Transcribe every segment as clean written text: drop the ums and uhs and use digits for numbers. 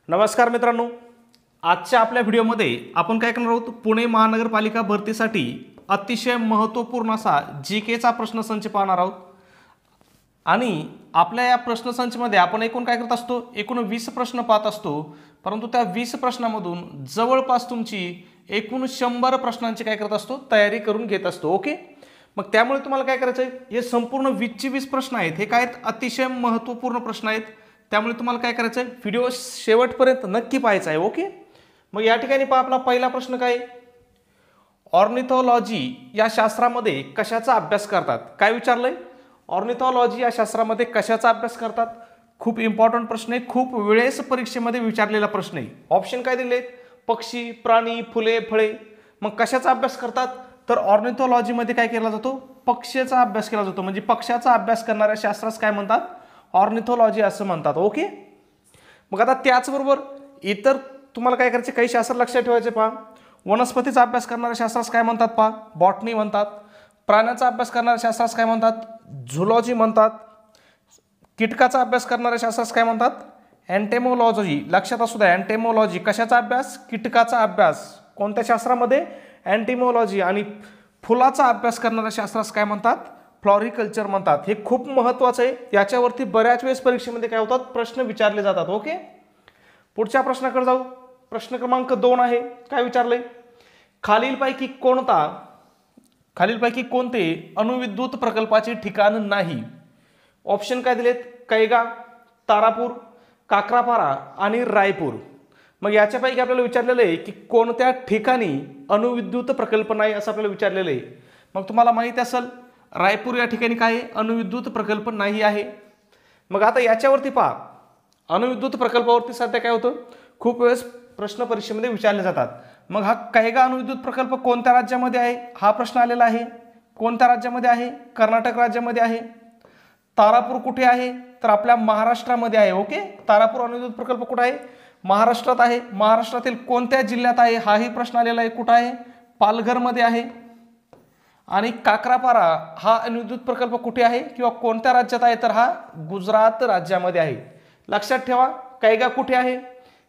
नमस्कार मित्रांनो, आजच्या आपल्या व्हिडिओमध्ये आपण काय करणार आहोत, पुणे महानगरपालिका भरतीसाठी अतिशय महत्त्वपूर्ण असा जीकेचा प्रश्नसंच पाहणार आहोत। आणि आपल्या या प्रश्नसंचमध्ये आपण एकूण काय करत असतो, एकूण 20 प्रश्न पाहत असतो, परंतु त्या 20 प्रश्नांमधून जवळपास तुमची एकूण 100 प्रश्नांची काय करत असतो, तयारी करून घेत असतो। ओके, मग त्यामुळे तुम्हाला काय करायचं आहे, हे संपूर्ण 20 प्रश्न आहेत, हे काय आहेत, अतिशय महत्त्वपूर्ण प्रश्न आहेत। त्यामुळे तुम्हाला काय करायचं आहे, व्हिडिओ शेवटपर्यंत नक्की पाहायचा आहे। ओके, मग या ठिकाणी पहा, आपला पहिला प्रश्न काय, ऑर्निथॉलॉजी या शास्त्रामध्ये कशाचा अभ्यास करतात। काय विचारलंय, ऑर्निथॉलॉजी या शास्त्रामध्ये कशाचा अभ्यास करतात। खूप इम्पॉर्टंट प्रश्न आहे, खूप वेळेस परीक्षेमध्ये विचारलेला प्रश्न आहे। ऑप्शन काय दिलेत, पक्षी, प्राणी, फुले, फळे। मग कशाचा अभ्यास करतात, तर ऑर्निथॉलॉजीमध्ये काय केला जातो, पक्ष्याचा अभ्यास केला जातो, म्हणजे पक्ष्याचा अभ्यास करणाऱ्या शास्त्रास काय म्हणतात, ऑर्निथॉलॉजी असं म्हणतात। ओके, मग आता त्याचबरोबर इतर तुम्हाला काय करायचे, काही शास्त्र लक्षात ठेवायचे। पहा, वनस्पतीचा अभ्यास करणाऱ्या शास्त्रास काय म्हणतात, पहा बॉटनी म्हणतात। प्राण्याचा अभ्यास करणाऱ्या शास्त्रास काय म्हणतात, झुलॉजी म्हणतात। कीटकाचा अभ्यास करणाऱ्या शास्त्रास काय म्हणतात, एंटेमोलॉजी। लक्षात असू द्या, एंटेमोलॉजी कशाचा अभ्यास, कीटकाचा अभ्यास। कोणत्या शास्त्रामध्ये, एंटेमोलॉजी। आणि फुलाचा अभ्यास करणाऱ्या शास्त्रास काय म्हणतात, फ्लॉरिकल्चर म्हणतात। हे खूप महत्त्वाचं आहे, याच्यावरती बऱ्याच वेळेस परीक्षेमध्ये काय होतात, प्रश्न विचारले जातात। ओके, पुढच्या प्रश्नाकडे जाऊ। प्रश्न क्रमांक 2 आहे, काय विचारलंय, खालीलपैकी कोणते अणुविद्युत प्रकल्पाचे ठिकाण नाही। ऑप्शन काय दिलेत, कैगा, तारापूर, काक्रापारा आणि रायपूर। मग याच्यापैकी आपल्याला विचारलेलं आहे की कोणत्या ठिकाणी अणुविद्युत प्रकल्प नाही असं आपल्याला विचारलेलं आहे। मग तुम्हाला माहिती असेल, रायपूर या ठिकाणी काय अणुविद्युत प्रकल्प नाही आहे। मग आता याच्यावरती पहा, अणुविद्युत प्रकल्पावरती सध्या काय होतं, खूप वेळेस प्रश्न परीक्षेमध्ये विचारले जातात। मग हा कैगा अणुविद्युत प्रकल्प कोणत्या राज्यामध्ये आहे, हा प्रश्न आलेला आहे। कोणत्या राज्यामध्ये आहे, कर्नाटक राज्यामध्ये आहे। तारापूर कुठे आहे, तर आपल्या महाराष्ट्रामध्ये आहे। ओके, तारापूर अणुविद्युत प्रकल्प कुठे आहे, महाराष्ट्रात आहे। महाराष्ट्रातील कोणत्या जिल्ह्यात आहे, हाही प्रश्न आलेला आहे। कुठे आहे, पालघरमध्ये आहे। आणि काक्रापारा हा अणुविद्युत प्रकल्प कुठे आहे किंवा कोणत्या राज्यात आहे, तर हा गुजरात राज्यामध्ये आहे। लक्षात ठेवा, कैगा कुठे आहे,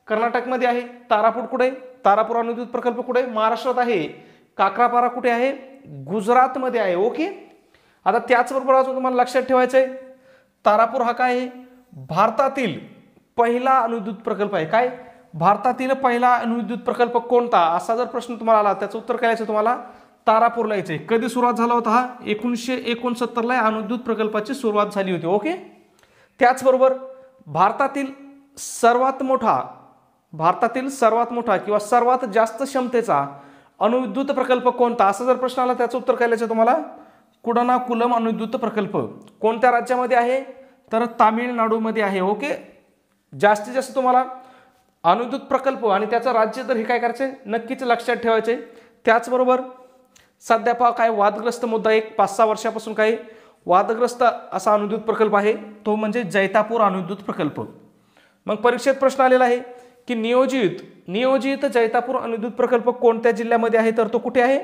कर्नाटकमध्ये आहे। तारापूर कुठे, तारापूर अणुविद्युत प्रकल्प कुठे, महाराष्ट्रात आहे। काक्रापारा कुठे आहे, गुजरातमध्ये आहे। ओके, आता त्याचबरोबर अजून तुम्हाला लक्षात ठेवायचं आहे, तारापूर हा काय आहे, भारतातील पहिला अणुविद्युत प्रकल्प आहे। काय, भारतातील पहिला अणुविद्युत प्रकल्प कोणता, असा जर प्रश्न तुम्हाला आला, त्याचं उत्तर काय यायचं तुम्हाला, तारापूरला यायचे। कधी सुरुवात झाला होता, हा 1969 ला अणुविद्युत प्रकल्पाची सुरुवात झाली होती। ओके, त्याचबरोबर भारतातील सर्वात मोठा किंवा सर्वात जास्त क्षमतेचा अणुविद्युत प्रकल्प कोणता, असा जर प्रश्न आला, त्याचं उत्तर काय यायचं तुम्हाला, कुडनाकुलम अणुविद्युत प्रकल्प। कोणत्या राज्यामध्ये आहे, तर तामिळनाडूमध्ये आहे। ओके, जास्तीत जास्त तुम्हाला अणुविद्युत प्रकल्प आणि त्याचं राज्य तर हे काय करायचे, नक्कीच लक्षात ठेवायचे। त्याचबरोबर सध्या पहा, काय वादग्रस्त मुद्दा, एक 5-6 वर्षापासून काही वादग्रस्त असा अणुविद्युत प्रकल्प आहे, तो म्हणजे जैतापूर अणुविद्युत प्रकल्प। मग परीक्षेत प्रश्न आलेला आहे की नियोजित जैतापूर अणुविद्युत प्रकल्प कोणत्या जिल्ह्यामध्ये आहे, तर तो कुठे आहे,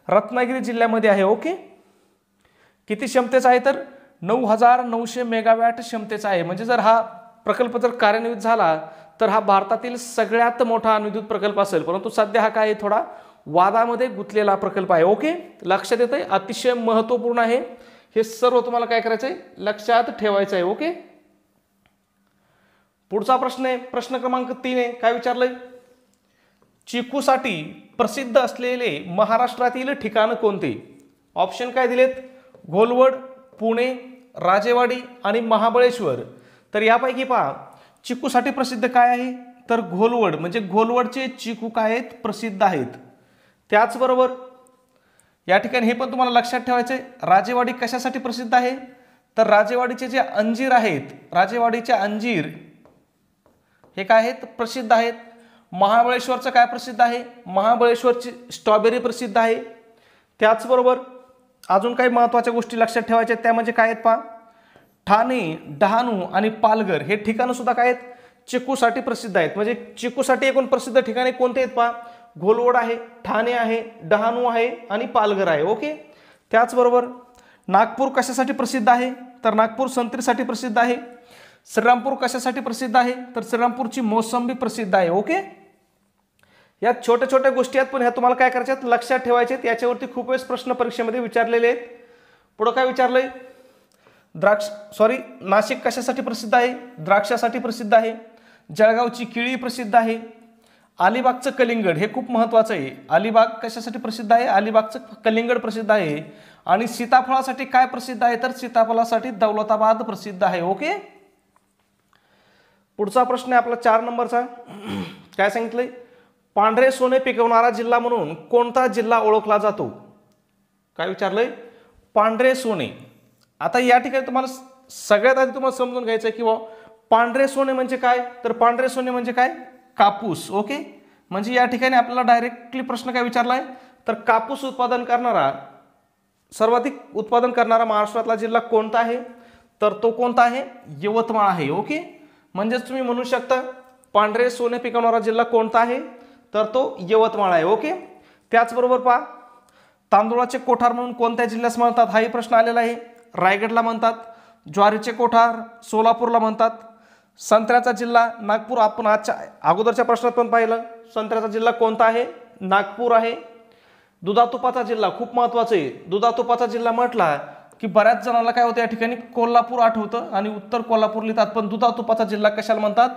रत्नागिरी जिल्ह्यामध्ये आहे। ओके, किती क्षमतेचा आहे, तर 9900 मेगावॅट क्षमतेचा आहे। म्हणजे जर हा प्रकल्प जर कार्यान्वित झाला, तर हा भारतातील सगळ्यात मोठा अणुविद्युत प्रकल्प असेल। परंतु सध्या हा काय, थोडा वादामध्ये गुंतलेला प्रकल्प आहे। ओके, लक्षात येतंय, अतिशय महत्त्वपूर्ण आहे, हे सर्व तुम्हाला काय करायचं आहे, लक्षात ठेवायचं आहे। ओके, पुढचा प्रश्न आहे, प्रश्न क्रमांक 3 आहे, काय विचारलंय, चिकूसाठी प्रसिद्ध असलेले महाराष्ट्रातील ठिकाण कोणते। ऑप्शन काय दिलेत, घोलवड, पुणे, राजेवाडी आणि महाबळेश्वर। तर यापैकी पहा, चिकूसाठी प्रसिद्ध काय आहे, तर घोलवड, म्हणजे घोलवडचे चिकू काय आहेत, प्रसिद्ध आहेत। त्याचबरोबर या ठिकाणी हे पण तुम्हाला लक्षात ठेवायचे, राजेवाडी कशासाठी प्रसिद्ध आहे, तर राजेवाडीचे जे अंजीर आहेत, राजेवाडीचे अंजीर हे काय आहेत, प्रसिद्ध आहेत। महाबळेश्वरचं काय प्रसिद्ध आहे, महाबळेश्वरची स्ट्रॉबेरी प्रसिद्ध आहे। त्याचबरोबर अजून काही महत्त्वाच्या गोष्टी लक्षात ठेवायच्या, त्या म्हणजे काय आहेत, पहा ठाणे, डहाणू आणि पालघर हे ठिकाणं सुद्धा काय आहेत, चिकूसाठी प्रसिद्ध आहेत। म्हणजे चिकूसाठी एकूण प्रसिद्ध ठिकाणे कोणते आहेत, पहा घोलवड आहे, ठाणे आहे, डहाणू आहे आणि पालघर आहे। ओके, त्याचबरोबर नागपूर कशासाठी प्रसिद्ध आहे, तर नागपूर संत्रीसाठी प्रसिद्ध आहे। श्रीरामपूर कशासाठी प्रसिद्ध आहे? तर श्रीरामपूरची मोसंबी प्रसिद्ध आहे. ओके, या छोट्या छोट्या गोष्टी आहेत, पण ह्या तुम्हाला काय करायच्यात, लक्षात ठेवायचे. याच्यावरती खूप वेळेस प्रश्न परीक्षेमध्ये विचारलेले आहेत. पुढं काय विचारलंय, नाशिक कशासाठी प्रसिद्ध आहे? द्राक्षासाठी प्रसिद्ध आहे. जळगावची केळी प्रसिद्ध आहे. अलिबागचं कलिंगड हे खूप महत्त्वाचं आहे. अलिबाग कशासाठी प्रसिद्ध आहे? अलिबागचं कलिंगड प्रसिद्ध आहे. आणि सीताफळासाठी काय प्रसिद्ध आहे? तर सीताफळासाठी दौलताबाद प्रसिद्ध आहे. ओके, पुढचा प्रश्न आहे आपला 4 नंबरचा. काय सांगितलंय, पांढरे सोने पिकवणारा जिल्हा म्हणून कोणता जिल्हा ओळखला जातो? काय विचारलंय, पांढरे सोने. आता या ठिकाणी तुम्हाला सगळ्यात आधी तुम्हाला समजून घ्यायचं आहे की पांढरे सोने म्हणजे काय? तर पांढरे सोने म्हणजे काय? कापूस. ओके, म्हणजे या ठिकाणी आपल्याला डायरेक्टली प्रश्न काय विचारलाय, तर कापूस सर्वाधिक उत्पादन करणारा महाराष्ट्रातला जिल्हा कोणता आहे? तर तो कोणता आहे? यवतमाळ आहे. ओके, म्हणजेच तुम्ही म्हणू शकता पांढरे सोने पिकवणारा जिल्हा कोणता आहे? तर तो यवतमाळ आहे. ओके, त्याचबरोबर पहा, तांदूळाचे कोठार म्हणून कोणत्या जिल्ह्यास म्हणतात? हाही प्रश्न आलेला आहे. रायगडला म्हणतात. ज्वारीचे कोठार सोलापूरला म्हणतात. संत्र्याचा जिल्हा नागपूर. आपण आजच्या अगोदरच्या प्रश्नात पण पाहिलं, संत्र्याचा जिल्हा कोणता आहे? नागपूर आहे. दुधातुपाचा जिल्हा खूप महत्वाचं आहे. दुधातुपाचा जिल्हा म्हटला की बऱ्याच जणांना काय होतं, या ठिकाणी कोल्हापूर आठवतं आणि उत्तर कोल्हापूर लिहितात, पण दुधातुपाचा जिल्हा कशाला म्हणतात?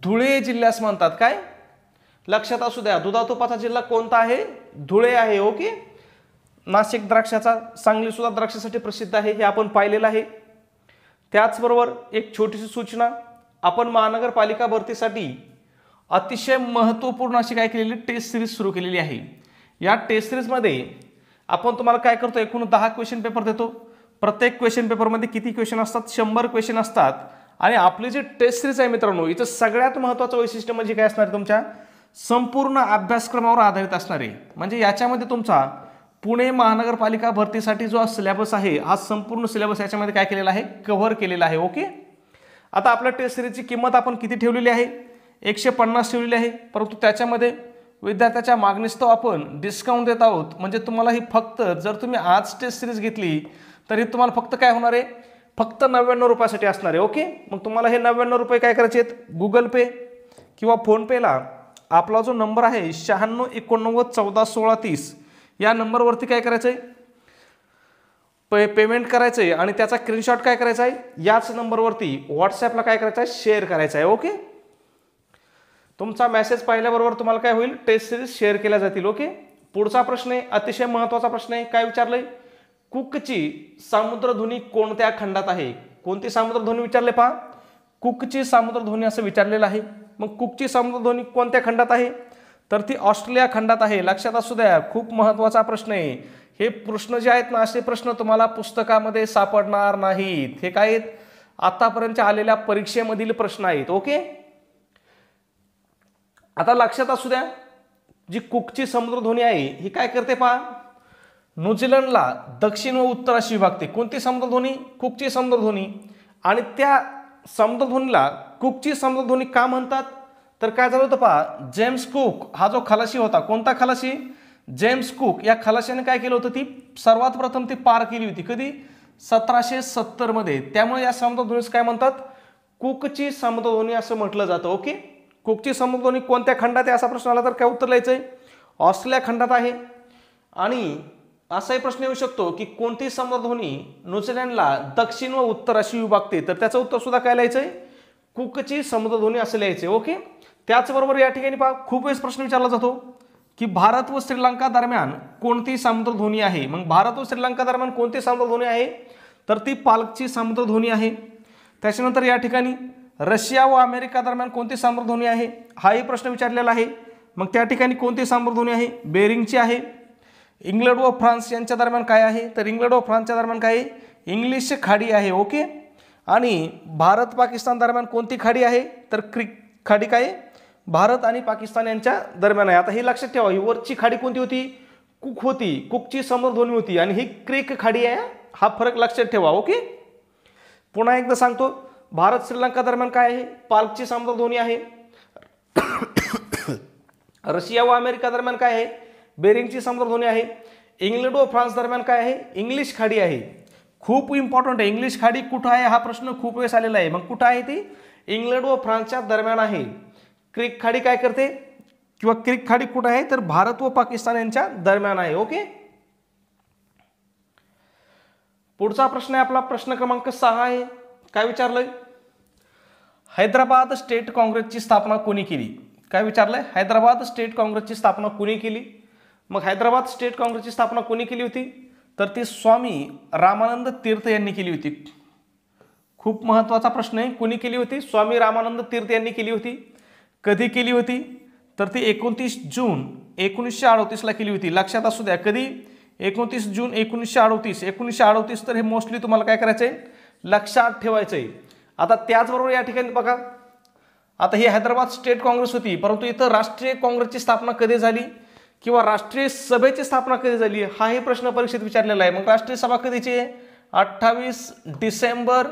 धुळे जिल्ह्यास म्हणतात. काय लक्षात असू द्या, दुधातुपाचा जिल्हा कोणता आहे? धुळे आहे. ओके, नाशिक द्राक्षाचा, सांगली सुद्धा द्राक्षासाठी प्रसिद्ध आहे, हे आपण पाहिलेलं आहे. त्याचबरोबर एक छोटीशी सूचना, आपण महानगरपालिका भरतीसाठी अतिशय महत्त्वपूर्ण अशी काय केलेली टेस्ट सिरीज सुरू केलेली आहे. या टेस्ट सिरीजमध्ये आपण तुम्हाला काय करतो, एकूण 10 क्वेश्चन पेपर देतो. प्रत्येक क्वेश्चन पेपरमध्ये किती क्वेश्चन असतात? 100 क्वेश्चन असतात. आणि आपली जी टेस्ट सिरीज आहे मित्रांनो, इथं सगळ्यात महत्त्वाचं वैशिष्ट्य म्हणजे काय असणार? तुमच्या संपूर्ण अभ्यासक्रमावर आधारित असणार आहे. म्हणजे याच्यामध्ये तुमचा पुणे महानगरपालिका भरतीसाठी जो सिलेबस आहे, हा संपूर्ण सिलेबस याच्यामध्ये काय केलेला आहे? कव्हर केलेला आहे. ओके, आता आपल्या टेस्ट सिरीजची किंमत आपण किती ठेवलेली आहे? 150 ठेवलेली आहे. परंतु त्याच्यामध्ये विद्यार्थ्याच्या मागणीस्तव आपण डिस्काउंट देत आहोत. म्हणजे तुम्हाला ही फक्त, जर तुम्ही आज टेस्ट सिरीज घेतली तर ही तुम्हाला फक्त काय होणार आहे? फक्त 99 रुपयासाठी असणार आहे. ओके, मग तुम्हाला हे 99 रुपये काय करायचे आहेत? गुगल पे किंवा फोनपेला आपला जो नंबर आहे 96 89 14 16 30 या नंबरवरती काय करायचं आहे? पेमेंट करायचं आहे आणि त्याचा स्क्रीनशॉट काय करायचा आहे? याच नंबरवरती व्हॉट्सॲपला काय करायचं आहे? शेअर करायचं आहे. ओके, तुमचा मेसेज पाहिल्याबरोबर तुम्हाला काय होईल? टेस्ट सिरीज शेअर केल्या जातील. ओके, पुढचा प्रश्न आहे, अतिशय महत्त्वाचा प्रश्न आहे. काय विचारलंय? कुकची सामुद्रधुनी कोणत्या खंडात आहे? कोणती सामुद्रधुनी विचारले पहा, कुकची सामुद्रधुनी असं विचारलेलं आहे. मग कुकची सामुद्रधुनी कोणत्या खंडात आहे? तर ती ऑस्ट्रेलिया खंडात आहे. लक्षात असू द्या, खूप महत्त्वाचा प्रश्न आहे. हे प्रश्न जे आहेत ना, असे प्रश्न तुम्हाला पुस्तकामध्ये सापडणार नाहीत. हे काय आहेत? आतापर्यंत आलेल्या परीक्षेमधील प्रश्न आहेत. ओके, आता लक्षात असू द्या, जी कुकची समुद्रधुनी आहे ही काय करते पहा, न्यूझीलंडला दक्षिण व उत्तर अशी विभागते. कोणती समुद्रधुनी? कुकची समुद्रधुनी. आणि त्या समुद्रधुनीला कुकची समुद्रधुनी का म्हणतात? तर काय झालं होतं पहा, जेम्स कुक हा जो खलाशी होता, कोणता खलाशी? James cook. या खलाशाने काय केलं होतं? ती सर्वात प्रथम ती पार केली होती. कधी? 1770 मध्ये. त्यामुळे या समुद्रधुनीस काय म्हणतात? कुकची समुद्रधुनी असं म्हटलं जातं. ओके, कुकची समुद्रधुनी कोणत्या खंडात आहे असा प्रश्न आला तर काय उत्तर लिहायचंय? ऑस्ट्रेलिया खंडात आहे. आणि असाही प्रश्न येऊ शकतो की कोणती समुद्रधुनी न्यूझीलंडला दक्षिण व उत्तर अशी विभागते? तर त्याचं उत्तर सुद्धा काय लिहायचंय? कुकची समुद्रधुनी असं लिहायचंय. ओके, त्याचबरोबर या ठिकाणी पहा, खूप वेळेस प्रश्न विचारला जातो की भारत व श्रीलंका दरम्यान कोणती समुद्रधुनी आहे? मग भारत व श्रीलंका दरम्यान कोणती समुद्रधुनी आहे? तर ती पाल्कची समुद्रधुनी आहे. त्याच्यानंतर या ठिकाणी रशिया व अमेरिका दरम्यान कोणती समुद्रधुनी आहे? हाही प्रश्न विचारलेला आहे. मग त्या ठिकाणी कोणती समुद्रधुनी आहे? बेरिंगची आहे. इंग्लंड व फ्रान्स यांच्या दरम्यान काय आहे? तर इंग्लंड व फ्रान्सच्या दरम्यान काय आहे? इंग्लिश खाडी आहे. ओके, आणि भारत पाकिस्तान दरम्यान कोणती खाडी आहे? तर खाडी काय? भारत आणि पाकिस्तान यांच्या दरम्यान आहे. आता हे लक्षात ठेवा, ही वरची खाडी कोणती होती? कुक होती. कुकची समुद्रधुनी होती. आणि ही क्रिक खाडी आहे. हा फरक लक्षात ठेवा. ओके, पुन्हा एकदा सांगतो, भारत श्रीलंका दरम्यान काय आहे? पाल्कची समुद्रधुनी आहे. रशिया व अमेरिका दरम्यान काय आहे? बेरिंगची समुद्रधुनी आहे. इंग्लंड व फ्रान्स दरम्यान काय आहे? इंग्लिश खाडी आहे. खूप इम्पॉर्टंट आहे. इंग्लिश खाडी कुठं आहे हा प्रश्न खूप वेळेस आलेला आहे. मग कुठं आहे ती? इंग्लंड व फ्रान्सच्या दरम्यान आहे. क्रिक खाडी काय करते किंवा क्रिक खाडी कुठं आहे तर भारत व पाकिस्तान यांच्या दरम्यान आहे. ओके. पुढचा प्रश्न आहे आपला प्रश्न क्रमांक 6 आहे. काय विचारलंय? हैदराबाद स्टेट काँग्रेसची स्थापना कोणी केली? काय विचारलंय? हैदराबाद स्टेट काँग्रेसची स्थापना कोणी केली? मग हैदराबाद स्टेट काँग्रेसची स्थापना कोणी केली होती तर ती स्वामी रामानंद तीर्थ यांनी केली होती. खूप महत्त्वाचा प्रश्न आहे. कोणी केली होती? स्वामी रामानंद तीर्थ यांनी केली होती. कधी केली होती तर ती 29 जून 1938ला केली होती. लक्षात असू द्या कधी? 29 जून 1938 तर हे मोस्टली तुम्हाला काय करायचं आहे लक्षात ठेवायचं आहे. आता त्याचबरोबर या ठिकाणी बघा, आता ही हैदराबाद स्टेट काँग्रेस होती, परंतु इथं राष्ट्रीय काँग्रेसची स्थापना कधी झाली किंवा राष्ट्रीय सभेची स्थापना कधी झाली हाही प्रश्न परीक्षेत विचारलेला आहे. मग राष्ट्रीय सभा कधीची आहे? 28 डिसेंबर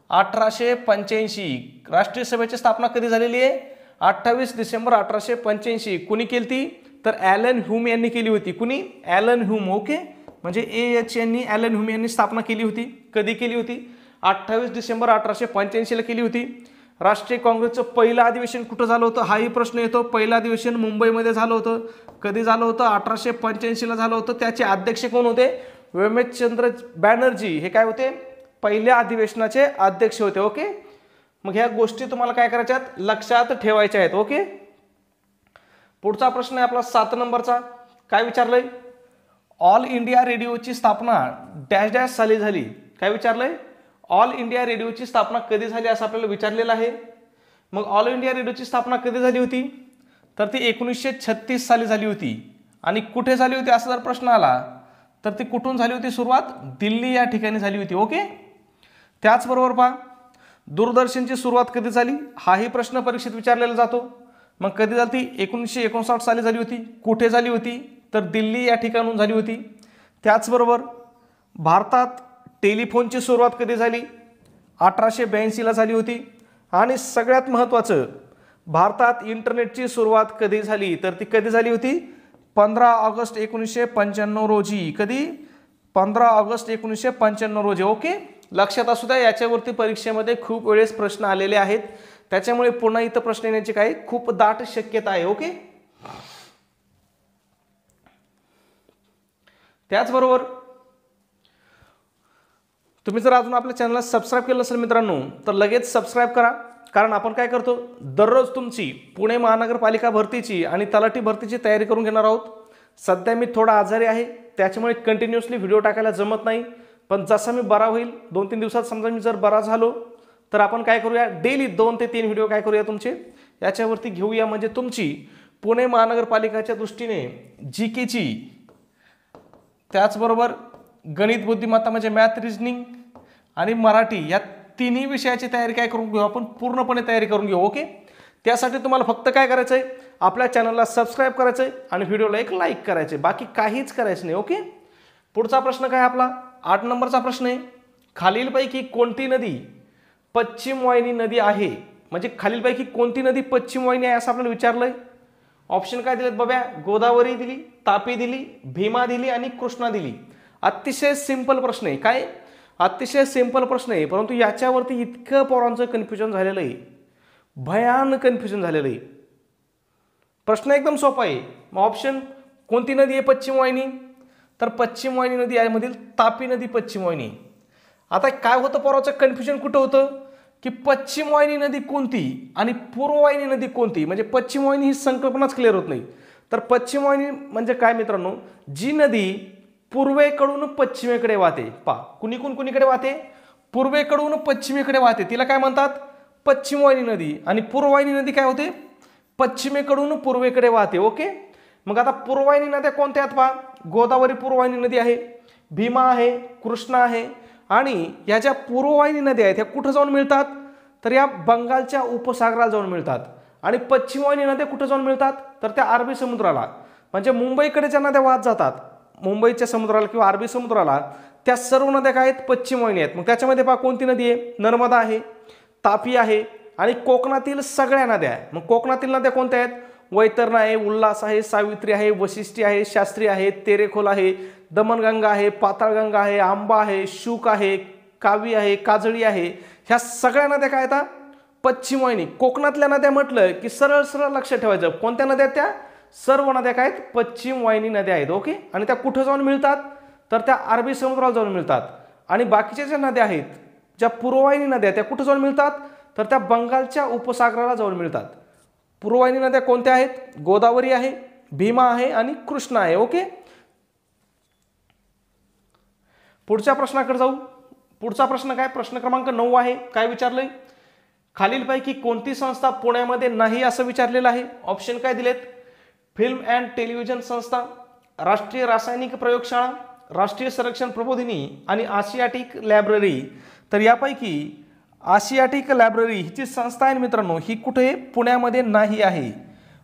1885. राष्ट्रीय सभेची स्थापना कधी झालेली आहे? 28 डिसेंबर 1885. कुणी केली ती तर ॲलन ह्यूम यांनी केली होती. कुणी? Allan Hume. ओके. म्हणजे AH यांनी ॲलन ह्यूम यांनी स्थापना केली होती. कधी केली होती? 28 डिसेंबर 1885ला केली होती. राष्ट्रीय काँग्रेसचं पहिलं अधिवेशन कुठं झालं होतं हाही प्रश्न येतो. पहिलं अधिवेशन मुंबईमध्ये झालं होतं. कधी झालं होतं? 1885ला झालं होतं. त्याचे अध्यक्ष कोण होते? व्यमेशचंद्र बॅनर्जी हे काय होते? पहिल्या अधिवेशनाचे अध्यक्ष होते. ओके. मग ह्या गोष्टी तुम्हाला काय करायच्यात लक्षात ठेवायच्या आहेत. ओके. पुढचा प्रश्न आहे आपला 7 नंबरचा. काय विचारलंय? ऑल इंडिया रेडिओची स्थापना डॅश डॅश साली झाली. काय विचारलंय? ऑल इंडिया रेडिओची स्थापना कधी झाली असं आपल्याला विचारलेलं आहे. मग ऑल इंडिया रेडिओची स्थापना कधी झाली होती तर ती 1936 साली झाली होती. आणि कुठे झाली होती असा जर प्रश्न आला तर ती कुठून झाली होती सुरुवात? दिल्ली या ठिकाणी झाली होती. ओके. त्याचबरोबर पहा, दूरदर्शनची सुरुवात कधी झाली हाही प्रश्न परीक्षेत विचारलेला जातो. मग कधी झाली ती? 1959 साली झाली होती. कुठे झाली होती तर दिल्ली या ठिकाणून झाली होती. त्याचबरोबर भारतात टेलिफोनची सुरुवात कधी झाली? 1882ला झाली होती. आणि सगळ्यात महत्त्वाचं, भारतात इंटरनेटची सुरुवात कधी झाली तर ती कधी झाली होती? 15 ऑगस्ट 1995 रोजी. कधी? 15 ऑगस्ट 1995 रोजी. ओके. लक्षात असू द्या, याच्यावरती परीक्षेमध्ये खूप वेळेस प्रश्न आलेले आहेत, त्याच्यामुळे पुन्हा इथं प्रश्न येण्याची काही खूप दाट शक्यता आहे. ओके. त्याचबरोबर तुम्ही जर अजून आपल्या चॅनलला सबस्क्राईब केलं नसेल मित्रांनो तर लगेच सबस्क्राईब करा. कारण आपण काय करतो दररोज तुमची पुणे महानगरपालिका भरतीची आणि तलाठी भरतीची तयारी करून घेणार आहोत. सध्या मी थोडा आजारी आहे, त्याच्यामुळे कंटिन्युअसली व्हिडिओ टाकायला जमत नाही. पण जसा मी बरा होईल 2-3 दिवसात, समजा मी जर बरा झालो तर आपण काय करूया डेली 2 ते 3 व्हिडिओ काय करूया तुमचे याच्यावरती घेऊया. म्हणजे तुमची पुणे महानगरपालिकाच्या दृष्टीने GKची, त्याचबरोबर गणित बुद्धिमत्ता म्हणजे मॅथ रिजनिंग आणि मराठी या तिन्ही विषयाची तयारी काय करून घेऊ आपण, पूर्णपणे तयारी करून घेऊ. ओके. त्यासाठी तुम्हाला फक्त काय करायचं आहे, आपल्या चॅनलला सबस्क्राईब करायचं आहे आणि व्हिडिओला एक लाईक करायचं आहे, बाकी काहीच करायचं नाही. ओके. पुढचा प्रश्न काय आपला 8 नंबरचा प्रश्न आहे. खालीलपैकी कोणती नदी पश्चिम वाहिनी नदी आहे? म्हणजे खालीलपैकी कोणती नदी पश्चिम वाहिनी आहे असं आपल्याला विचारलंय. ऑप्शन काय दिलेत बघा? गोदावरी दिली, तापी दिली, भीमा दिली आणि कृष्णा दिली. अतिशय सिंपल प्रश्न आहे. काय? अतिशय सिंपल प्रश्न आहे, परंतु याच्यावरती इतकं पोरांचं कन्फ्युजन झालेलं आहे, भयानक कन्फ्युजन झालेलं आहे. प्रश्न एकदम सोपा आहे. मग ऑप्शन कोणती नदी आहे पश्चिम वाहिनी तर पश्चिम वाहिनी नदी आहे मधील तापी नदी पश्चिम वाहिनी. आता काय होतं पोराचं कन्फ्युजन कुठं होतं की पश्चिम वाहिनी नदी कोणती आणि पूर्व वाहिनी नदी कोणती, म्हणजे पश्चिम वाहिनी ही संकल्पनाच क्लिअर होत नाही. तर पश्चिम वाहिनी म्हणजे काय मित्रांनो, जी नदी पूर्वेकडून पश्चिमेकडे वाहते. पहा कुणीकडे वाहते? पूर्वेकडून पश्चिमेकडे वाहते, तिला काय म्हणतात? पश्चिम वाहिनी नदी. आणि पूर्व वाहिनी नदी काय होते? पश्चिमेकडून पूर्वेकडे वाहते. ओके. मग आता पूर्ववाहिनी नद्या कोणत्या आहेत पहा? गोदावरी पूर्ववाहिनी नदी आहे, भीमा आहे, कृष्णा आहे. आणि या ज्या पूर्ववाहिनी नद्या आहेत ह्या कुठं जाऊन मिळतात तर या बंगालच्या उपसागराला जाऊन मिळतात. आणि पश्चिम वाहिनी नद्या कुठं जाऊन मिळतात तर त्या अरबी समुद्राला, म्हणजे मुंबईकडे ज्या नद्या वाहत जातात मुंबईच्या समुद्राला किंवा अरबी समुद्राला, त्या सर्व नद्या काय आहेत? पश्चिम वाहिनी आहेत. मग त्याच्यामध्ये पहा कोणती नदी आहे? नर्मदा आहे, तापी आहे आणि कोकणातील सगळ्या नद्या आहे. मग कोकणातील नद्या कोणत्या आहेत? वैतरणा आहे, उल्हास आहे, सावित्री आहे, वशिष्ठी आहे, शास्त्री आहे, तेरेखोल आहे, दमनगंगा आहे, पाताळगंगा आहे, आंबा आहे, शुक आहे, कावी आहे, काजळी आहे. ह्या सगळ्या नद्या काय येतात? पश्चिम वाहिनी. कोकणातल्या नद्या म्हटलं की सरळ सरळ लक्षात ठेवायचं, कोणत्या नद्या? त्या सर्व नद्या काय आहेत? पश्चिम वाहिनी नद्या आहेत. ओके. आणि त्या कुठं जाऊन मिळतात? तर त्या अरबी समुद्राला जाऊन मिळतात. आणि बाकीच्या ज्या नद्या आहेत, ज्या पूर्ववाहिनी नद्या, त्या कुठं जाऊन मिळतात? तर त्या बंगालच्या उपसागराला जाऊन मिळतात. पूर्ववाहिनी नद्या कोणत्या आहेत? गोदावरी आहे, भीमा आहे आणि कृष्णा आहे. ओके. पुढच्या प्रश्नाकडे जाऊ. पुढचा प्रश्न काय? प्रश्न क्रमांक 9 आहे. काय विचारलंय? खालीलपैकी कोणती संस्था पुण्यामध्ये नाही असं विचारलेलं आहे. ऑप्शन काय दिलेत? फिल्म अँड टेलिव्हिजन संस्था, राष्ट्रीय रासायनिक प्रयोगशाळा, राष्ट्रीय संरक्षण प्रबोधिनी आणि आशियाटिक लायब्ररी. तर यापैकी आशियाटिक लायब्ररी ही जी संस्था आहे मित्रांनो, ही कुठे? पुण्यामध्ये नाही आहे.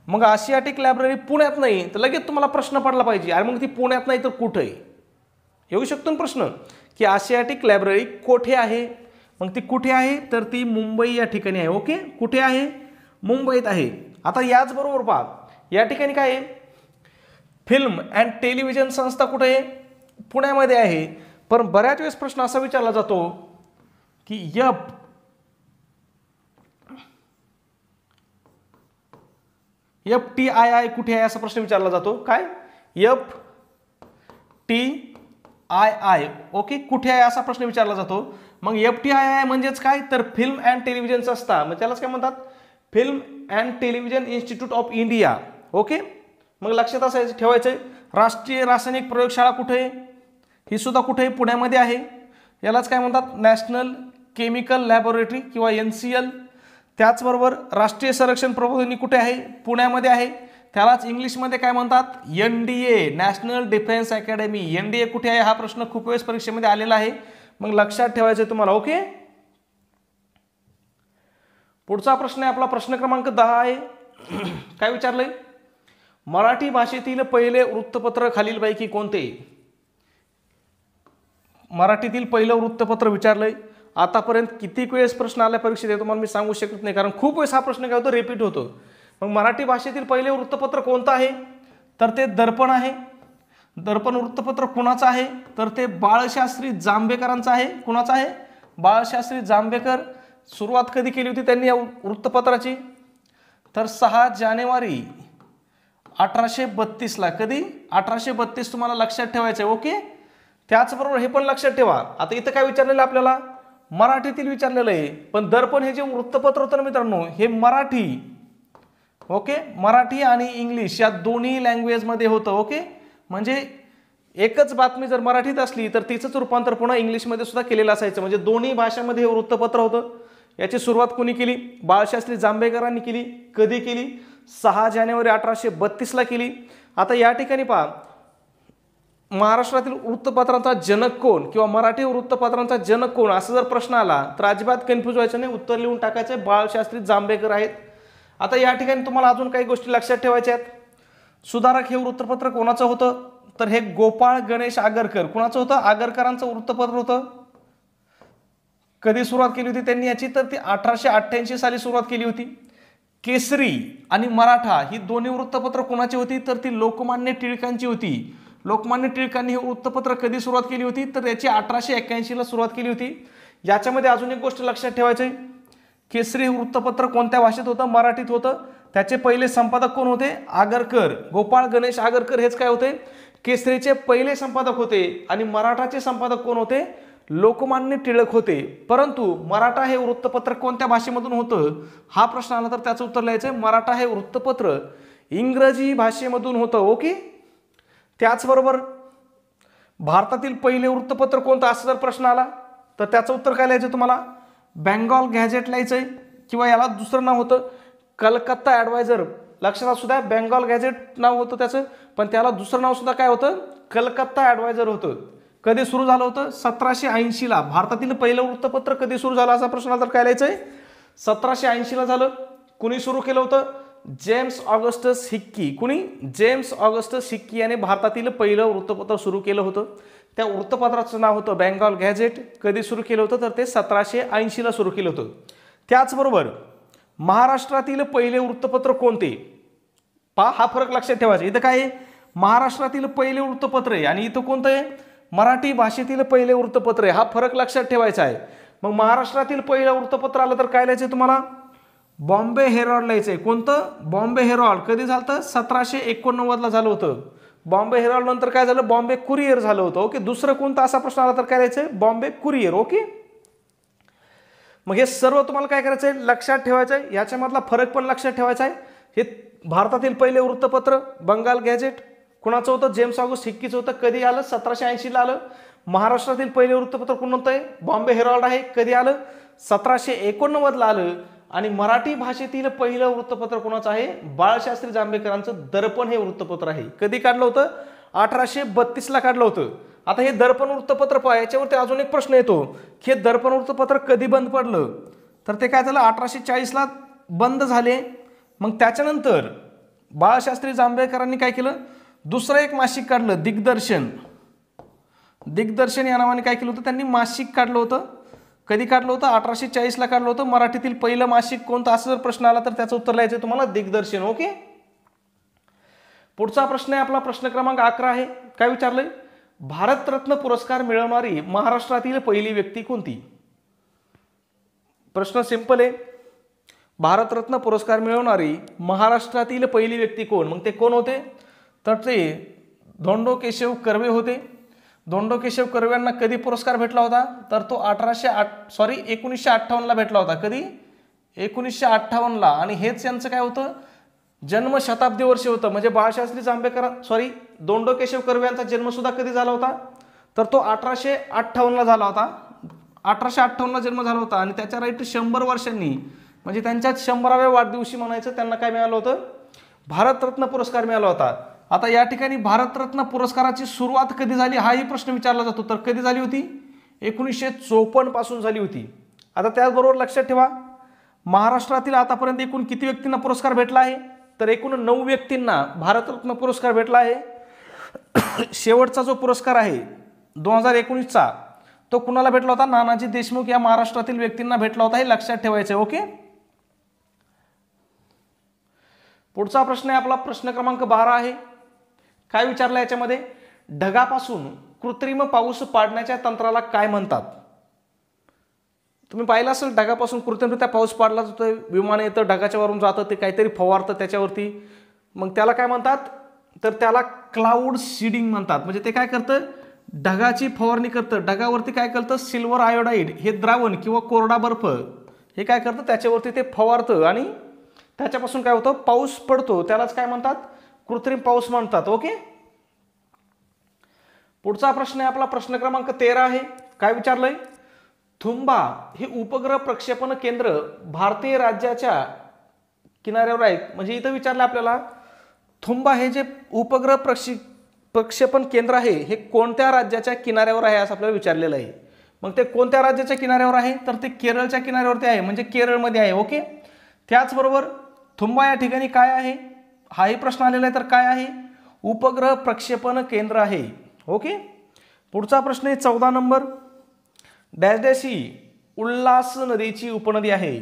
मग आशियाटिक लायब्ररी पुण्यात नाही तर लगेच तुम्हाला प्रश्न पडला पाहिजे, अरे मग ती पुण्यात नाही तर कुठे? येऊ शकतो ना प्रश्न की आशियाटिक लायब्ररी कोठे आहे? मग ती कुठे आहे? तर ती मुंबई या ठिकाणी आहे. ओके. कुठे आहे? मुंबईत आहे. आता याचबरोबर पहा, या ठिकाणी काय आहे? फिल्म अँड टेलिव्हिजन संस्था कुठे आहे? पुण्यामध्ये आहे. पण बऱ्याच वेळेस प्रश्न असा विचारला जातो की FTII कुठे आहे असा प्रश्न विचारला जातो. काय? FTII ओके कुठे आहे असा प्रश्न विचारला जातो. मग FTII म्हणजेच काय? तर फिल्म अँड टेलिव्हिजन संस्था, मग त्यालाच काय म्हणतात? Film and television institute of India. Okay. मग लक्षात असायचं ठेवायचं, राष्ट्रीय रासायनिक प्रयोगशाळा कुठे आहे? ही सुद्धा कुठे आहे? पुण्यामध्ये आहे. यालाच काय म्हणतात? नॅशनल केमिकल लॅबोरेटरी किंवा NCL. त्याचबरोबर राष्ट्रीय संरक्षण प्रबोधिनी कुठे आहे? पुण्यामध्ये आहे. त्यालाच इंग्लिशमध्ये काय म्हणतात? NDA, national defence academy. NDA कुठे आहे? हा प्रश्न खूप वेळेस परीक्षेमध्ये आलेला आहे. मग लक्षात ठेवायचं तुम्हाला. ओके. पुढचा प्रश्न आहे आपला प्रश्न क्रमांक 10 आहे. काय विचारलंय? मराठी भाषेतील पहिले वृत्तपत्र खालीलपैकी कोणते? मराठीतील पहिलं वृत्तपत्र विचारलंय. आतापर्यंत किती वेळेस प्रश्न आला परीक्षेत हे तुम्हाला मी सांगू शकत नाही, कारण खूप वेळेस हा प्रश्न काय होतो? रिपीट होतो. मग मराठी भाषेतील पहिले वृत्तपत्र कोणतं आहे? तर ते दर्पण आहे. दर्पण वृत्तपत्र कुणाचं आहे? तर ते बाळशास्त्री जांभेकरांचं आहे. कुणाचं आहे? बाळशास्त्री जांभेकर. सुरुवात कधी केली होती त्यांनी या वृत्तपत्राची? तर 6 जानेवारी 1832 ला. कधी? 1832 तुम्हाला लक्षात ठेवायचं आहे. ओके. त्याचबरोबर हे पण लक्षात ठेवा, आता इथं काय विचारलेलं आपल्याला? मराठीतील विचारलेलं आहे. पण दर्पण हे जे वृत्तपत्र होतं ना मित्रांनो, हे मराठी, ओके, मराठी आणि इंग्लिश या दोन्ही लँग्वेजमध्ये होतं. ओके. म्हणजे एकच बातमी जर मराठीत असली तर तिचंच रूपांतर पुन्हा इंग्लिशमध्ये सुद्धा केलेलं असायचं. म्हणजे दोन्ही भाषांमध्ये हे वृत्तपत्र होतं. याची सुरुवात कोणी केली? बाळशास्त्री जांभेकरांनी केली. कधी केली? 6 जानेवारी 1832 ला केली. आता या ठिकाणी पहा, महाराष्ट्रातील वृत्तपत्रांचा जनक कोण किंवा मराठी वृत्तपत्रांचा जनक कोण असं जर प्रश्न आला तर अजिबात कन्फ्यूज व्हायचं नाही, उत्तर लिहून टाकायचं, बाळशास्त्री जांभेकर आहेत. आता या ठिकाणी तुम्हाला अजून काही गोष्टी लक्षात ठेवायच्या आहेत. सुधारक हे वृत्तपत्र कोणाचं होतं? तर हे गोपाळ गणेश आगरकर. कुणाचं होतं? आगरकरांचं वृत्तपत्र होतं. कधी सुरुवात केली होती त्यांनी याची? तर ती 1888 साली सुरुवात केली होती. केसरी आणि मराठा ही दोन्ही वृत्तपत्र कोणाची होती? तर ती लोकमान्य टिळकांची होती. लोकमान्य टिळकांनी हे वृत्तपत्र कधी सुरुवात केली होती? तर याची 1881 ला सुरुवात केली होती. याच्यामध्ये अजून एक गोष्ट लक्षात ठेवायची, केसरी हे वृत्तपत्र कोणत्या भाषेत होतं? मराठीत होतं. त्याचे पहिले संपादक कोण होते? आगरकर, गोपाळ गणेश आगरकर हेच काय होते? केसरीचे पहिले संपादक होते. आणि मराठाचे संपादक कोण होते? लोकमान्य टिळक होते. परंतु मराठा हे वृत्तपत्र कोणत्या भाषेमधून होतं हा प्रश्न आला तर त्याचं उत्तर लिहायचं, मराठा हे वृत्तपत्र इंग्रजी भाषेमधून होतं. ओके. त्याचबरोबर भारतातील पहिले वृत्तपत्र कोणतं असं जर प्रश्न आला तर त्याचं उत्तर काय लिहायचं तुम्हाला? बेंगॉल गॅझेट लिहायचंय, किंवा याला दुसरं नाव होतं कलकत्ता ॲडवायझर. लक्षात असू द्या, बेंगॉल गॅझेट नाव होतं त्याचं, पण त्याला दुसरं नाव सुद्धा काय होतं? कलकत्ता ॲडवायझर होतं. कधी सुरू झालं होतं? 1780 ला. भारतातील पहिलं वृत्तपत्र कधी सुरू झालं असा प्रश्न आला तर काय लिहायचंय? 1780 ला झालं. कुणी सुरू केलं होतं? James Augustus Hickey. कुणी? जेम्स ऑगस्टस हिक्की याने भारतातील पहिलं वृत्तपत्र सुरू केलं होतं. त्या वृत्तपत्राचं नाव होतं बेंगॉल गॅझेट. कधी सुरू केलं होतं? तर ते 1780 ला सुरू केलं होतं. त्याचबरोबर महाराष्ट्रातील पहिले वृत्तपत्र कोणते? पहा, हा फरक लक्षात ठेवायचा. इथं काय आहे? महाराष्ट्रातील पहिले वृत्तपत्र आहे आणि इथं कोणतं आहे, मराठी भाषेतील पहिले वृत्तपत्र आहे. हा फरक लक्षात ठेवायचा आहे. मग महाराष्ट्रातील पहिलं वृत्तपत्र आलं तर काय लिहायचं तुम्हाला, बॉम्बे हेरॉल्ड लिहायचंय. कोणतं, बॉम्बे हेरॉल्ड. कधी झालं होतं, 1789 झालं होतं. बॉम्बे हेरॉल्ड नंतर काय झालं, बॉम्बे कुरिअर झालं होतं. ओके, दुसरं कोणतं असा प्रश्न आला तर काय लिहायचंय, बॉम्बे कुरिअर. ओके, मग हे सर्व तुम्हाला काय करायचंय, लक्षात ठेवायचंय. याच्यामधला फरक पण लक्षात ठेवायचा आहे. हे भारतातील पहिले वृत्तपत्र बंगाल गॅझेट कुणाचं होतं, जेम्स ऑगस्ट हिक्कीचं होतं. कधी आलं, 1780 आलं. महाराष्ट्रातील पहिले वृत्तपत्र कोणतं आहे, बॉम्बे हेरॉल्ड आहे. कधी आलं, 1789 आलं. आणि मराठी भाषेतील पहिलं वृत्तपत्र कोणाचं आहे, बाळशास्त्री जांभेकरांचं दर्पण हे वृत्तपत्र आहे. कधी काढलं होतं, 1832 काढलं होतं. आता हे दर्पण वृत्तपत्र पहा, याच्यावरती अजून एक प्रश्न येतो की हे दर्पण वृत्तपत्र कधी बंद पडलं, तर ते काय झालं, 1840 बंद झाले. मग त्याच्यानंतर बाळशास्त्री जांभेकरांनी काय केलं, दुसरं एक मासिक काढलं, दिग्दर्शन. दिग्दर्शन या नावाने काय केलं होतं, त्यांनी मासिक काढलं होतं. कधी काढलं होतं, 1840 काढलं होतं. मराठीतील पहिलं मासिक कोणतं, असं जर प्रश्न आला तर त्याचं उत्तर लिहायचं तुम्हाला, दिग्दर्शन. ओके, पुढचा प्रश्न आहे आपला प्रश्न क्रमांक 11 आहे. काय विचारलंय, भारतरत्न पुरस्कार मिळवणारी महाराष्ट्रातील पहिली व्यक्ती कोणती. प्रश्न सिंपल आहे. भारतरत्न पुरस्कार मिळवणारी महाराष्ट्रातील पहिली व्यक्ती कोण. मग ते कोण होते, तर ते धोंडो केशव कर्वे होते. धोंडो केशव कर्वे यांना कधी पुरस्कार भेटला होता, तर तो 1958 भेटला होता. कधी, 1958. आणि हेच यांचं काय होतं, जन्मशताब्दी वर्ष होतं. म्हणजे बाळशास्त्री धोंडो केशव कर्वे यांचा जन्म सुद्धा कधी झाला होता, तर तो 1858 झाला होता. 1858 जन्म झाला होता. आणि त्याच्या राईट 100 वर्षांनी, म्हणजे त्यांच्या 100व्या वाढदिवशी म्हणायचं, त्यांना काय मिळालं होतं, भारतरत्न पुरस्कार मिळाला होता. आता या ठिकाणी भारतरत्न पुरस्काराची सुरुवात कधी झाली, हाही प्रश्न विचारला जातो. तर कधी झाली होती, 1954 पासून झाली होती. आता त्याचबरोबर लक्षात ठेवा, महाराष्ट्रातील आतापर्यंत एकूण किती व्यक्तींना पुरस्कार भेटला आहे, तर एकूण 9 व्यक्तींना भारतरत्न पुरस्कार भेटला आहे. शेवटचा जो पुरस्कार आहे 2019चा, तो कुणाला भेटला होता, नानाजी देशमुख या महाराष्ट्रातील व्यक्तींना भेटला होता. हे लक्षात ठेवायचं. ओके, पुढचा प्रश्न आहे आपला प्रश्न क्रमांक 12 आहे. काय विचारलं याच्यामध्ये, ढगापासून कृत्रिम पाऊस पाडण्याच्या तंत्राला काय म्हणतात. तुम्ही पाहिलं असेल, ढगापासून कृत्रिमरित्या पाऊस पाडला जातो. विमान येतं, ढगाच्या वरून जातं, ते काहीतरी फवारतं त्याच्यावरती. मग त्याला काय म्हणतात, तर त्याला क्लाउड सीडिंग म्हणतात. म्हणजे ते काय करतं, ढगाची फवारणी करतं. ढगावरती काय करतं, सिल्वर आयोडाईड हे द्रावण किंवा कोरडा बर्फ हे काय करतं, त्याच्यावरती ते फवारतं आणि त्याच्यापासून काय होतं, पाऊस पडतो. त्यालाच काय म्हणतात, कृत्रिम पाऊस म्हणतात. ओके, पुढचा प्रश्न आहे आपला प्रश्न क्रमांक 13 आहे. काय विचारलंय, थुंबा हे उपग्रह प्रक्षेपण केंद्र भारतीय राज्याच्या किनाऱ्यावर आहे. म्हणजे इथं विचारलं आपल्याला, थुंबा हे जे उपग्रह प्रक्षेपण केंद्र आहे हे कोणत्या राज्याच्या किनाऱ्यावर आहे असं आपल्याला विचारलेलं आहे. मग ते कोणत्या राज्याच्या किनाऱ्यावर आहे, तर ते केरळच्या किनाऱ्यावरती आहे. म्हणजे केरळमध्ये आहे. ओके, त्याचबरोबर थुंबा या ठिकाणी काय आहे, हाही प्रश्न आलेला आहे. तर काय आहे, उपग्रह प्रक्षेपण केंद्र आहे. ओके, पुढचा प्रश्न आहे 14 नंबर. डॅश डॅश ही उल्हास नदीची उपनदी आहे.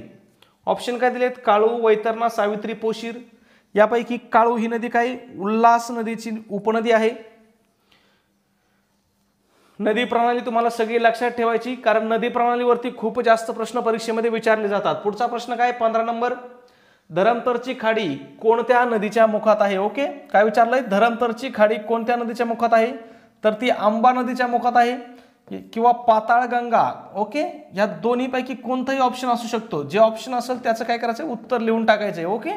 ऑप्शन काय दिलेत, काळू, वैतरणा, सावित्री, पोशीर. यापैकी काळू ही नदी काय, उल्हास नदीची उपनदी आहे. नदी प्रणाली तुम्हाला सगळी लक्षात ठेवायची, कारण नदी प्रणालीवरती खूप जास्त प्रश्न परीक्षेमध्ये विचारले जातात. पुढचा प्रश्न काय, 15 नंबर. धरमतरची खाडी कोणत्या नदीच्या मुखात आहे. ओके, काय विचारलंय, धरमतरची खाडी कोणत्या नदीच्या मुखात आहे, तर ती आंबा नदीच्या मुखात आहे किंवा पाताळगंगा. ओके, या दोन्हीपैकी कोणताही ऑप्शन असू शकतो. जे ऑप्शन असेल त्याचं काय करायचं, उत्तर लिहून टाकायचंय. ओके,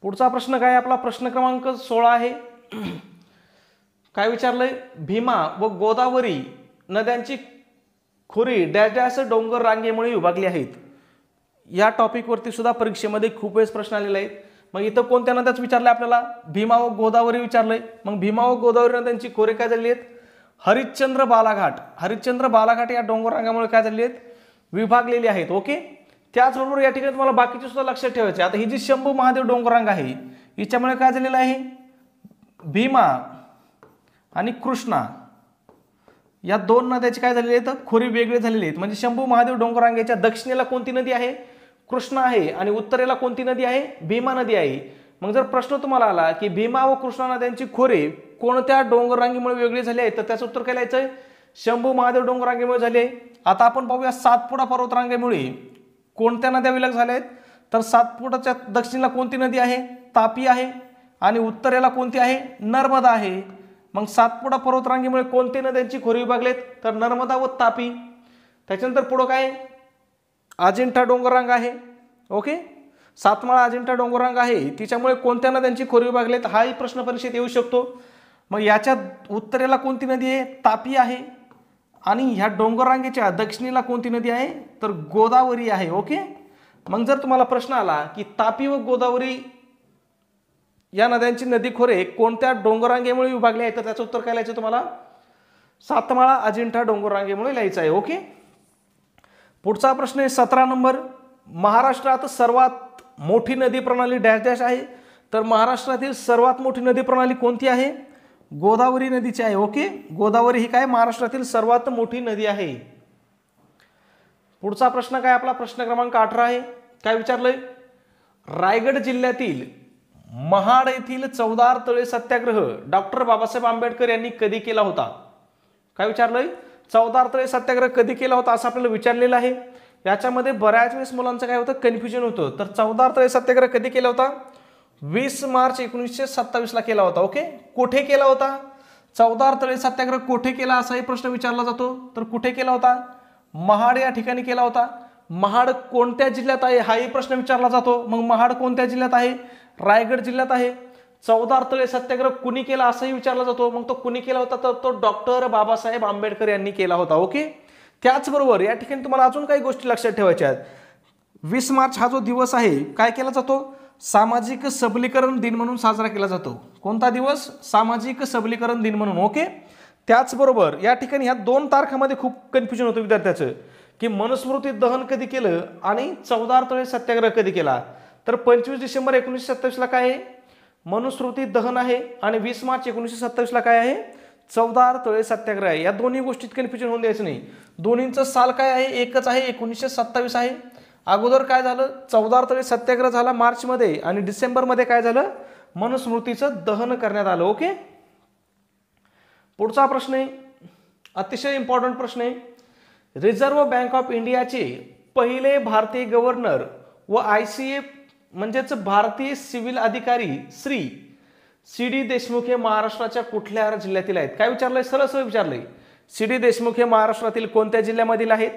पुढचा प्रश्न काय आपला प्रश्न क्रमांक 16 आहे. काय विचारलंय, भीमा व गोदावरी नद्यांची खोरी डॅश डॅश डोंगर रांगेमुळे विभागली आहेत. या टॉपिकवरती सुद्धा परीक्षेमध्ये खूप वेळेस प्रश्न आलेले आहेत. मग इथं कोणत्या नद्याच विचारलंय आपल्याला, भीमा व गोदावरी विचारलंय. मग भीमा व गोदावरी नद्यांची खोरे काय झाली आहेत, हरिश्चंद्र बालाघाट. हरिश्चंद्र बालाघाट या डोंगर रांगामुळे काय झालेली आहेत, विभागलेली आहेत. ओके, त्याचबरोबर या ठिकाणी तुम्हाला बाकीचे सुद्धा लक्षात ठेवायचे. आता ही जी शंभू महादेव डोंगररांग आहे हिच्यामुळे काय झालेलं आहे, भीमा आणि कृष्णा या दोन नद्याची काय झालेली आहेत, खोरी वेगळी झालेली आहेत. म्हणजे शंभू महादेव डोंगररांगेच्या दक्षिणेला कोणती नदी आहे, कृष्णा आहे. आणि उत्तरेला कोणती नदी आहे, भीमा नदी आहे. मग जर प्रश्न तुम्हाला आला की भीमा व कृष्णा नद्यांची खोरे कोणत्या डोंगररांगेमुळे वेगळी झाली आहे, तर त्याचं उत्तर काय लिहायचंय? शंभू महादेव डोंगररांगेमुळे झाली आहे. आता आपण पाहूया सातपुडा पर्वतरांगेमुळे कोणत्या नद्या विलग झाल्या आहेत, तर सातपुडाच्या दक्षिणेला कोणती नदी आहे? तापी आहे. आणि उत्तरेला कोणती आहे? नर्मदा आहे. मग सातपुडा पर्वतरांगेमुळे कोणत्या नद्यांची खोरे विभागलेत, तर नर्मदा व तापी. त्याच्यानंतर पुढं काय? अजिंठा डोंगररांग आहे. ओके, सातमाळा अजिंठा डोंगररांग आहे, तिच्यामुळे कोणत्या नद्यांची खोरे विभागलेत, हाही प्रश्न परीक्षेत येऊ शकतो. मग याच्या उत्तरेला कोणती नदी आहे? तापी आहे. आणि ह्या डोंगररांगेच्या दक्षिणेला कोणती नदी आहे, तर गोदावरी आहे. ओके, मग जर तुम्हाला प्रश्न आला की तापी व गोदावरी या नद्यांची नदी खोरे कोणत्या डोंगररांगेमुळे विभागले आहेत, तर त्याचं उत्तर काय लिहायचं तुम्हाला? सातमाळा अजिंठा डोंगररांगेमुळे लिहायचं आहे. ओके, पुढचा प्रश्न आहे 17 नंबर. महाराष्ट्रात सर्वात मोठी नदी प्रणाली डॅश डॅश आहे, तर महाराष्ट्रातील सर्वात मोठी नदी प्रणाली कोणती आहे? गोदावरी नदीची आहे. ओके, गोदावरी ही काय महाराष्ट्रातील सर्वात मोठी नदी आहे. पुढचा प्रश्न काय आपला? प्रश्न क्रमांक 18 आहे. काय विचारलंय? रायगड जिल्ह्यातील महाड येथील चवदार तळे सत्याग्रह डॉक्टर बाबासाहेब आंबेडकर यांनी कधी केला होता? काय विचारलंय? चवदार तळे सत्याग्रह कधी केला होता असं आपल्याला विचारलेलं आहे. याच्यामध्ये बऱ्याच वेळेस मुलांचं काय होतं? कन्फ्युजन होतं. तर चवदार तळे सत्याग्रह कधी केला होता? 20 मार्च 1927 ला केला होता. ओके, कुठे केला होता? चवदार तळे सत्याग्रह कुठे केला असाही प्रश्न विचारला जातो. तर कुठे केला होता? महाड या ठिकाणी केला होता. महाड कोणत्या जिल्ह्यात आहे हाही प्रश्न विचारला जातो. मग महाड कोणत्या जिल्ह्यात आहे? रायगड जिल्ह्यात आहे. चवदार तळे सत्याग्रह कुणी केला असंही विचारला जातो. मग तो कुणी केला होता, तर तो डॉक्टर बाबासाहेब आंबेडकर यांनी केला होता. ओके, त्याचबरोबर या ठिकाणी तुम्हाला अजून काही गोष्टी लक्षात ठेवायच्या आहेत. 20 मार्च हा जो दिवस आहे काय केला जातो? सामाजिक सबलीकरण दिन म्हणून साजरा केला जातो. कोणता दिवस? सामाजिक सबलीकरण दिन म्हणून. ओके, त्याचबरोबर या ठिकाणी ह्या 2 तारखांमध्ये खूप कन्फ्युजन होतं विद्यार्थ्याचं की मनुस्मृती दहन कधी केलं आणि चवदार तळे सत्याग्रह कधी केला. तर 25 डिसेंबर 1927 ला काय आहे? मनुस्मृती दहन आहे. आणि 20 मार्च 1927 ला काय आहे? चवदार तळे सत्याग्रह आहे. या दोन्ही गोष्टीत कन्फ्युजन होऊन द्यायचं नाही. दोन्हींचं साल काय आहे? एकच आहे, 1927 आहे. अगोदर काय झालं? चवदार तळे सत्याग्रह झाला मार्च मध्ये आणि डिसेंबर मध्ये काय झालं? मनुस्मृतीचं दहन करण्यात आलं. ओके, पुढचा प्रश्न आहे अतिशय इम्पॉर्टंट प्रश्न आहे. रिझर्व्ह बँक ऑफ इंडियाचे पहिले भारतीय गव्हर्नर व ICA म्हणजेच भारतीय सिव्हिल अधिकारी श्री CD देशमुख हे महाराष्ट्राच्या कुठल्या जिल्ह्यातील आहेत? काय विचारलंय? सरळ विचारलंय. CD देशमुख हे महाराष्ट्रातील कोणत्या जिल्ह्यामधील आहेत?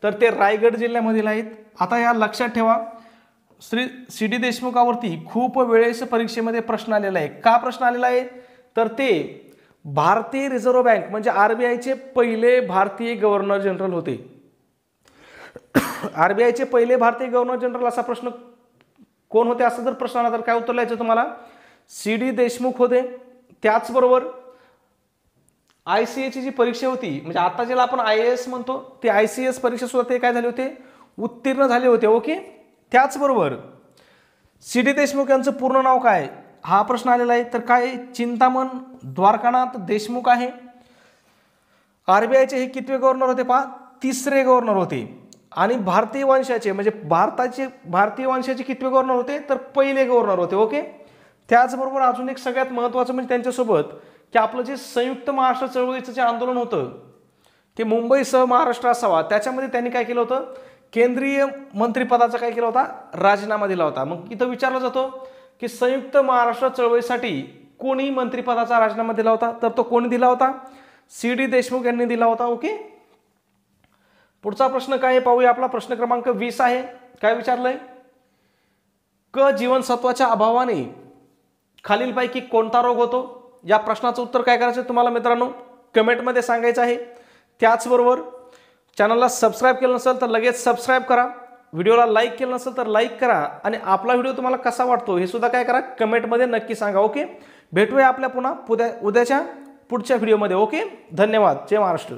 तर ते रायगड जिल्ह्यामधील आहेत. आता या लक्षात ठेवा, श्री CD देशमुखावरती खूप वेळेस परीक्षेमध्ये प्रश्न आलेला आहे. का प्रश्न आलेला आहे? तर ते भारतीय रिझर्व्ह बँक म्हणजे RBIचे पहिले भारतीय गव्हर्नर जनरल होते. RBIचे पहिले भारतीय गव्हर्नर जनरल असा प्रश्न कोण होते असं जर प्रश्न आला तर काय उत्तर लिहायचं तुम्हाला? CD देशमुख होते. त्याचबरोबर ICA ची जी परीक्षा होती म्हणजे आता ज्याला आपण IAS म्हणतो ते ICS परीक्षा सुद्धा ते काय झाले होते? उत्तीर्ण झाले होते. ओके, त्याचबरोबर CD देशमुख यांचं पूर्ण नाव काय हा प्रश्न आलेला आहे. तर काय? चिंतामण द्वारकानाथ देशमुख आहे. RBIचे हे कितवे गव्हर्नर होते? पहा, 3रे गव्हर्नर होते. आणि भारतीय वंशाचे म्हणजे भारतीय वंशाचे कितवे गव्हर्नर होते? तर पहिले गव्हर्नर होते. ओके, त्याचबरोबर अजून एक सगळ्यात महत्त्वाचं म्हणजे त्यांच्यासोबत की आपलं जे संयुक्त महाराष्ट्र चळवळीचं जे आंदोलन होतं की मुंबईसह महाराष्ट्र असावा, त्याच्यामध्ये त्यांनी काय केलं होतं? केंद्रीय मंत्रिपदाचा काय केला होता? राजीनामा दिला होता. मग इथं विचारलं जातो की संयुक्त महाराष्ट्र चळवळीसाठी कोणी मंत्रिपदाचा राजीनामा दिला होता? तर तो कोणी दिला होता? CD देशमुख यांनी दिला होता. ओके, पुढचा प्रश्न काय पाहूया. आपला प्रश्न क्रमांक 20 आहे. काय विचारलंय? क जीवनसत्वाच्या अभावाने खालीलपैकी कोणता रोग होतो? या प्रश्नाचं उत्तर काय करायचं तुम्हाला मित्रांनो? कमेंटमध्ये सांगायचं आहे. त्याचबरोबर चॅनलला सबस्क्राईब केलं नसेल तर लगेच सबस्क्राईब करा. व्हिडिओला लाईक केलं नसेल तर लाईक करा. आणि आपला व्हिडिओ तुम्हाला कसा वाटतो हे सुद्धा काय करा? कमेंटमध्ये नक्की सांगा. ओके, भेटूया आपल्या पुन्हा उद्याच्या पुढच्या व्हिडिओमध्ये. ओके, धन्यवाद. जय महाराष्ट्र.